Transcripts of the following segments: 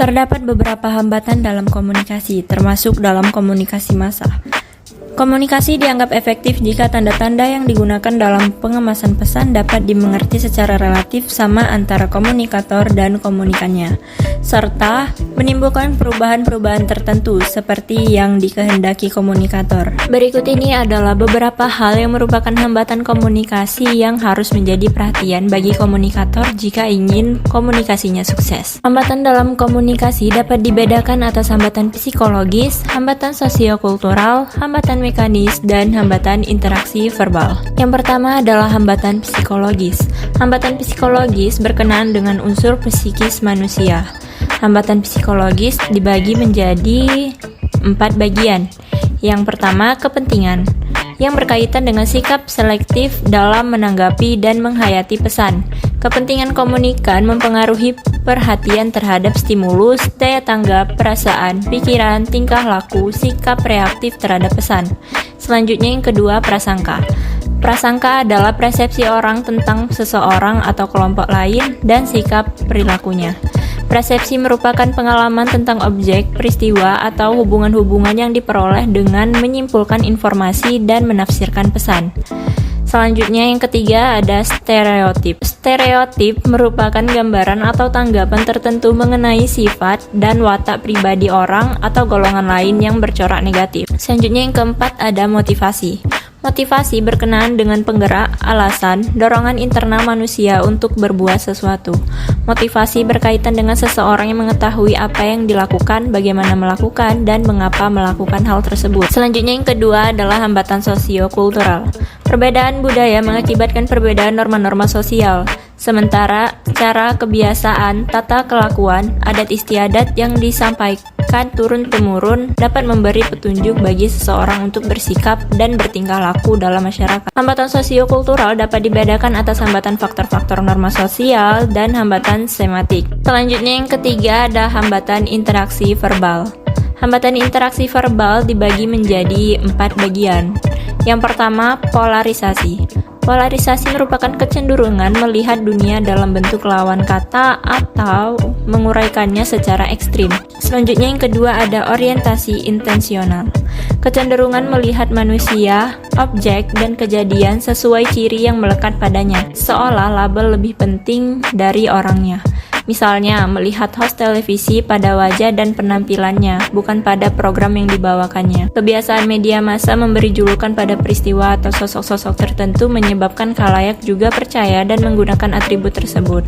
Terdapat beberapa hambatan dalam komunikasi, termasuk dalam komunikasi massa. Komunikasi dianggap efektif jika tanda-tanda yang digunakan dalam pengemasan pesan dapat dimengerti secara relatif sama antara komunikator dan komunikannya, serta menimbulkan perubahan-perubahan tertentu seperti yang dikehendaki komunikator. Berikut ini adalah beberapa hal yang merupakan hambatan komunikasi yang harus menjadi perhatian bagi komunikator jika ingin komunikasinya sukses. Hambatan dalam komunikasi dapat dibedakan atas hambatan psikologis, hambatan sosiokultural, hambatan mekanis, dan hambatan interaksi verbal. Yang pertama adalah hambatan psikologis. Hambatan psikologis berkenaan dengan unsur psikis manusia. Hambatan psikologis dibagi menjadi 4 bagian. Yang pertama, kepentingan, yang berkaitan dengan sikap selektif dalam menanggapi dan menghayati pesan. Kepentingan komunikan mempengaruhi perhatian terhadap stimulus, daya tanggap, perasaan, pikiran, tingkah laku, sikap reaktif terhadap pesan. Selanjutnya yang kedua, prasangka. Prasangka adalah persepsi orang tentang seseorang atau kelompok lain dan sikap perilakunya. Persepsi merupakan pengalaman tentang objek, peristiwa, atau hubungan-hubungan yang diperoleh dengan menyimpulkan informasi dan menafsirkan pesan. Selanjutnya yang ketiga ada stereotip. Stereotip merupakan gambaran atau tanggapan tertentu mengenai sifat dan watak pribadi orang atau golongan lain yang bercorak negatif. Selanjutnya yang keempat ada motivasi. Motivasi berkenaan dengan penggerak, alasan, dorongan internal manusia untuk berbuat sesuatu. Motivasi berkaitan dengan seseorang yang mengetahui apa yang dilakukan, bagaimana melakukan, dan mengapa melakukan hal tersebut. Selanjutnya yang kedua adalah hambatan sosiokultural. Perbedaan budaya mengakibatkan perbedaan norma-norma sosial. Sementara cara kebiasaan, tata kelakuan, adat istiadat yang disampaikan turun-temurun dapat memberi petunjuk bagi seseorang untuk bersikap dan bertingkah laku dalam masyarakat. Hambatan sosiokultural dapat dibedakan atas hambatan faktor-faktor norma sosial dan hambatan sematik. Selanjutnya yang ketiga ada hambatan interaksi verbal. Hambatan interaksi verbal dibagi menjadi 4 bagian. Yang pertama, polarisasi. Polarisasi merupakan kecenderungan melihat dunia dalam bentuk lawan kata atau menguraikannya secara ekstrim. Selanjutnya yang kedua ada orientasi intensional. Kecenderungan melihat manusia, objek, dan kejadian sesuai ciri yang melekat padanya, seolah label lebih penting dari orangnya. Misalnya, melihat host televisi pada wajah dan penampilannya, bukan pada program yang dibawakannya. Kebiasaan media massa memberi julukan pada peristiwa atau sosok-sosok tertentu menyebabkan khalayak juga percaya dan menggunakan atribut tersebut.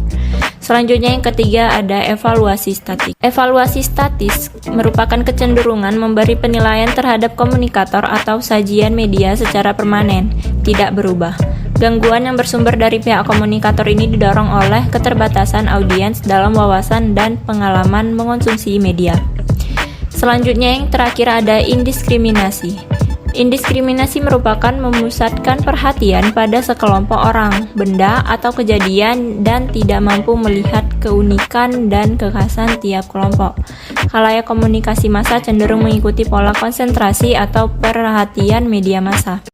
Selanjutnya yang ketiga ada evaluasi statis. Evaluasi statis merupakan kecenderungan memberi penilaian terhadap komunikator atau sajian media secara permanen, tidak berubah. Gangguan yang bersumber dari pihak komunikator ini didorong oleh keterbatasan audiens dalam wawasan dan pengalaman mengonsumsi media. Selanjutnya yang terakhir ada indiskriminasi. Indiskriminasi merupakan memusatkan perhatian pada sekelompok orang, benda, atau kejadian dan tidak mampu melihat keunikan dan kekhasan tiap kelompok. Khalayak komunikasi massa cenderung mengikuti pola konsentrasi atau perhatian media massa.